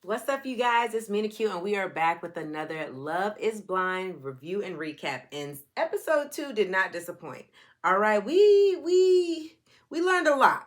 What's up, you guys? It's Mina Q, and we are back with another Love is Blind review and recap. And episode 2 did not disappoint. All right, we learned a lot.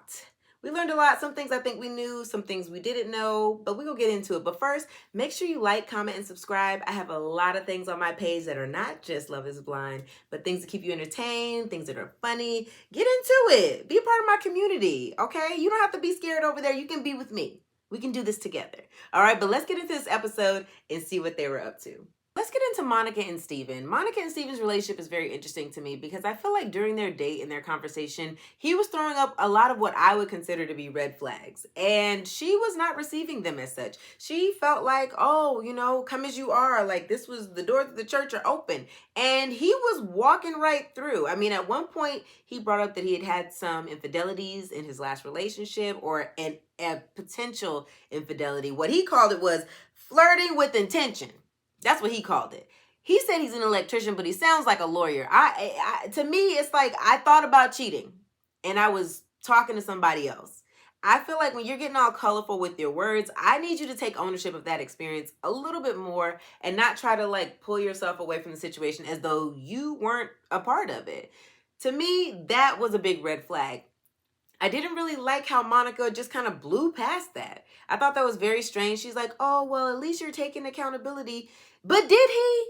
We learned a lot. Some things I think we knew, some things we didn't know, but we're gonna get into it. But first, make sure you like, comment, and subscribe. I have a lot of things on my page that are not just Love is Blind, but things to keep you entertained, things that are funny. Get into it. Be a part of my community, okay? You don't have to be scared over there. You can be with me. We can do this together. All right, but let's get into this episode and see what they were up to. Let's get into Monica and Steven. Monica and Steven's relationship is very interesting to me because I feel like during their date and their conversation, he was throwing up a lot of what I would consider to be red flags. And she was not receiving them as such. She felt like, oh, you know, come as you are. Like this was the doors of the church are open. And he was walking right through. I mean, at one point, he brought up that he had had some infidelities in his last relationship or a potential infidelity. What he called it was flirting with intention. That's what he called it. He said he's an electrician, but he sounds like a lawyer. To me, it's like I thought about cheating and I was talking to somebody else. I feel like when you're getting all colorful with your words, I need you to take ownership of that experience a little bit more and not try to like pull yourself away from the situation as though you weren't a part of it. To me, that was a big red flag. I didn't really like how Monica just kind of blew past that. I thought that was very strange. She's like, oh, well, at least you're taking accountability. But did he?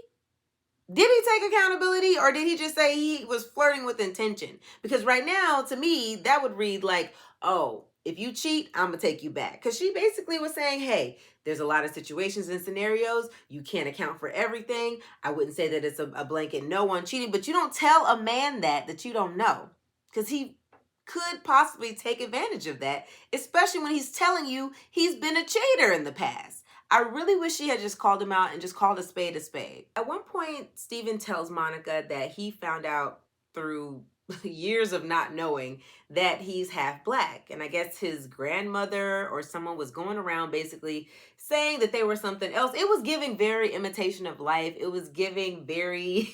Did he take accountability or did he just say he was flirting with intention? Because right now, to me, that would read like, oh, if you cheat, I'm going to take you back. Because she basically was saying, hey, there's a lot of situations and scenarios. You can't account for everything. I wouldn't say that it's a blanket no on cheating, but you don't tell a man that you don't know. Because he could possibly take advantage of that, especially when he's telling you he's been a cheater in the past. I really wish she had just called him out and just called a spade a spade. At one point, Steven tells Monica that he found out through years of not knowing that he's half black. And I guess his grandmother or someone was going around basically saying that they were something else. It was giving very Imitation of Life. It was giving very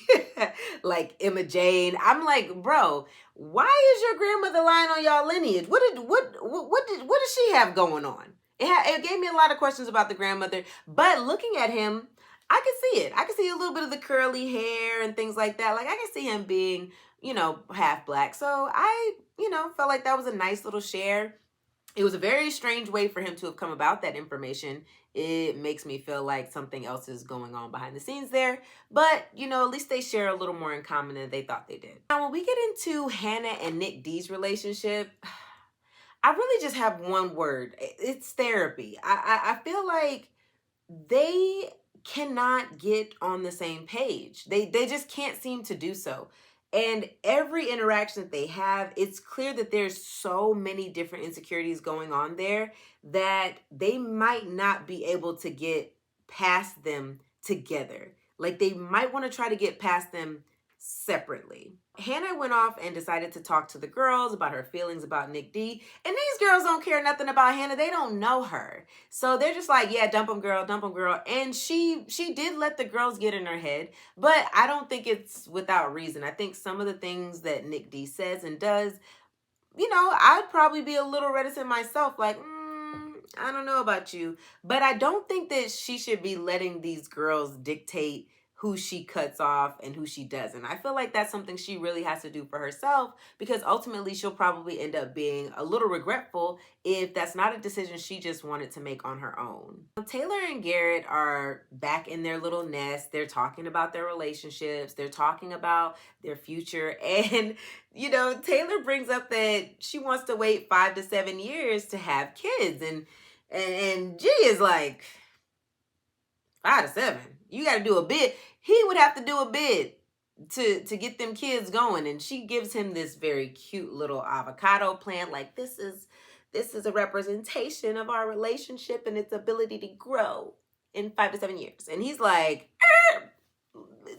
like Emma Jane. I'm like, bro, why is your grandmother lying on y'all lineage? What does she have going on? It gave me a lot of questions about the grandmother, but looking at him, I could see it. I could see a little bit of the curly hair and things like that. Like I could see him being, you know, half black. So I, felt like that was a nice little share. It was a very strange way for him to have come about that information. It makes me feel like something else is going on behind the scenes there. But, at least they share a little more in common than they thought they did. Now, when we get into Hannah and Nick D's relationship, I really just have one word. It's therapy. I feel like they cannot get on the same page. They just can't seem to do so. And every interaction that they have, it's clear that there's so many different insecurities going on there that they might not be able to get past them together. Like they might want to try to get past them separately. Hannah went off and decided to talk to the girls about her feelings about Nick D. And these girls don't care nothing about Hannah. They don't know her. So they're just like, yeah, dump him, girl, dump him, girl. And she did let the girls get in her head. But I don't think it's without reason. I think some of the things that Nick D says and does, I'd probably be a little reticent myself. Like, I don't know about you. But I don't think that she should be letting these girls dictate who she cuts off and who she doesn't. I feel like that's something she really has to do for herself because ultimately she'll probably end up being a little regretful if that's not a decision she just wanted to make on her own. Taylor and Garrett are back in their little nest. They're talking about their relationships. They're talking about their future. And, Taylor brings up that she wants to wait 5 to 7 years to have kids. And G is like, 5 to 7? You got to do a bid. He would have to do a bid to get them kids going. And she gives him this very cute little avocado plant. Like, this is a representation of our relationship and its ability to grow in 5 to 7 years. And he's like,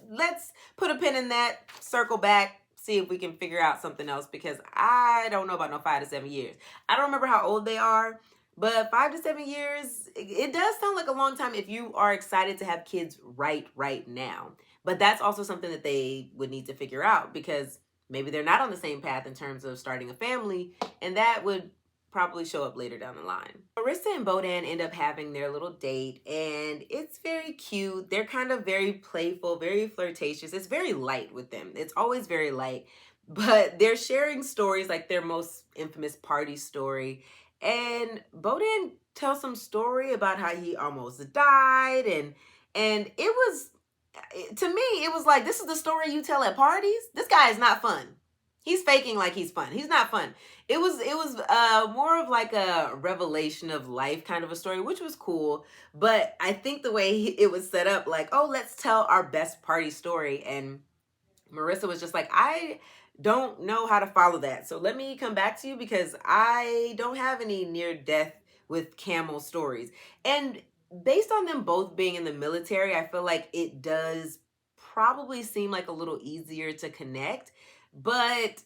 let's put a pin in that, circle back, see if we can figure out something else because I don't know about no 5 to 7 years. I don't remember how old they are. But 5 to 7 years, it does sound like a long time if you are excited to have kids right now. But that's also something that they would need to figure out because maybe they're not on the same path in terms of starting a family. And that would probably show up later down the line. Marissa and Bodan end up having their little date, and it's very cute. They're kind of very playful, very flirtatious. It's very light with them. It's always very light, but they're sharing stories like their most infamous party story. And Bodan tells some story about how he almost died, and it was, to me, it was like, this is the story you tell at parties? This guy is not fun. He's faking like he's fun. He's not fun. It was more of like a revelation of life kind of a story, which was cool. But I think the way it was set up, like, oh, let's tell our best party story. And Marissa was just like, I don't know how to follow that. So let me come back to you because I don't have any near death with camel stories. And based on them both being in the military, I feel like it does probably seem like a little easier to connect. But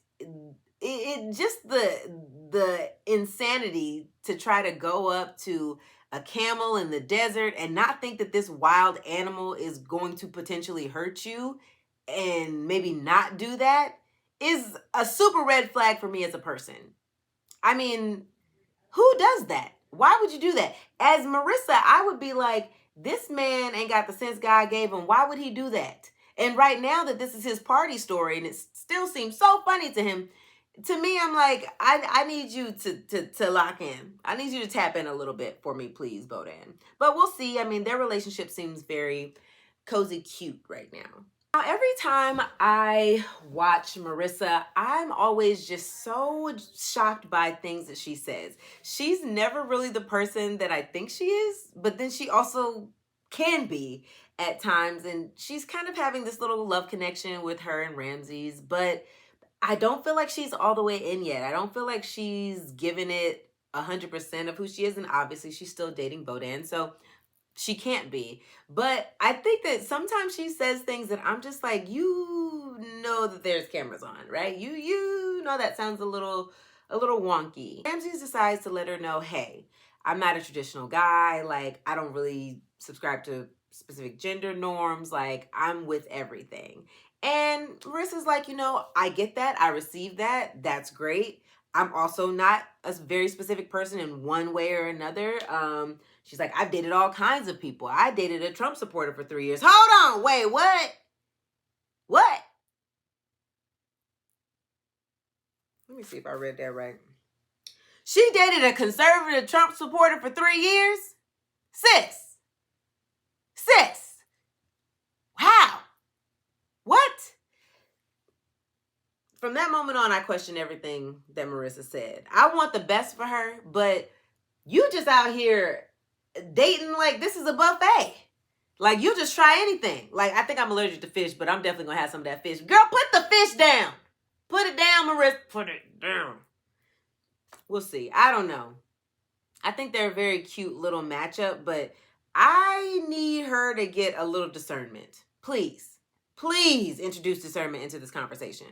it just the insanity to try to go up to a camel in the desert and not think that this wild animal is going to potentially hurt you and maybe not do that is a super red flag for me as a person. I mean, who does that? Why would you do that? As Marissa, I would be like, this man ain't got the sense God gave him. Why would he do that? And right now that this is his party story and it still seems so funny to him, to me, I'm like, I need you to lock in. I need you to tap in a little bit for me, please, Bodan. But we'll see. I mean, their relationship seems very cozy cute right now. Now, every time I watch Marissa, I'm always just so shocked by things that she says. She's never really the person that I think she is, but then she also can be at times. And she's kind of having this little love connection with her and Ramses, but I don't feel like she's all the way in yet. I don't feel like she's given it 100% of who she is. And obviously she's still dating Bodan, so she can't be. But I think that sometimes she says things that I'm just like, you know that there's cameras on, right? You know that sounds a little wonky. Ramses decides to let her know, hey, I'm not a traditional guy. Like, I don't really subscribe to specific gender norms. Like, I'm with everything. And Marissa's like, you know, I get that. I receive that. That's great. I'm also not a very specific person in one way or another. She's like, I've dated all kinds of people. I dated a Trump supporter for 3 years. Hold on. Wait, what? What? Let me see if I read that right. She dated a conservative Trump supporter for 3 years? Sis. How? What? From that moment on, I questioned everything that Marissa said. I want the best for her, but you just out here dating like this is a buffet. Like, you just try anything. Like, I think I'm allergic to fish, but I'm definitely going to have some of that fish. Girl, put the fish down. Put it down, Marissa. Put it down. We'll see. I don't know. I think they're a very cute little matchup, but I need her to get a little discernment. Please introduce discernment into this conversation.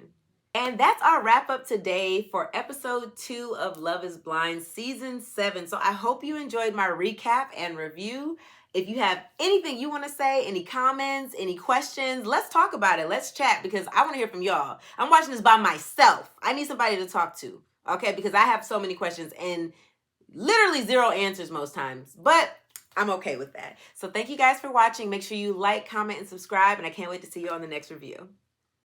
And that's our wrap up today for episode 2 of Love is Blind season 7. So I hope you enjoyed my recap and review. If you have anything you want to say, any comments, any questions, let's talk about it. Let's chat because I want to hear from y'all. I'm watching this by myself. I need somebody to talk to, okay? Because I have so many questions and literally 0 answers most times. But I'm okay with that. So thank you guys for watching. Make sure you like, comment, and subscribe. And I can't wait to see you on the next review.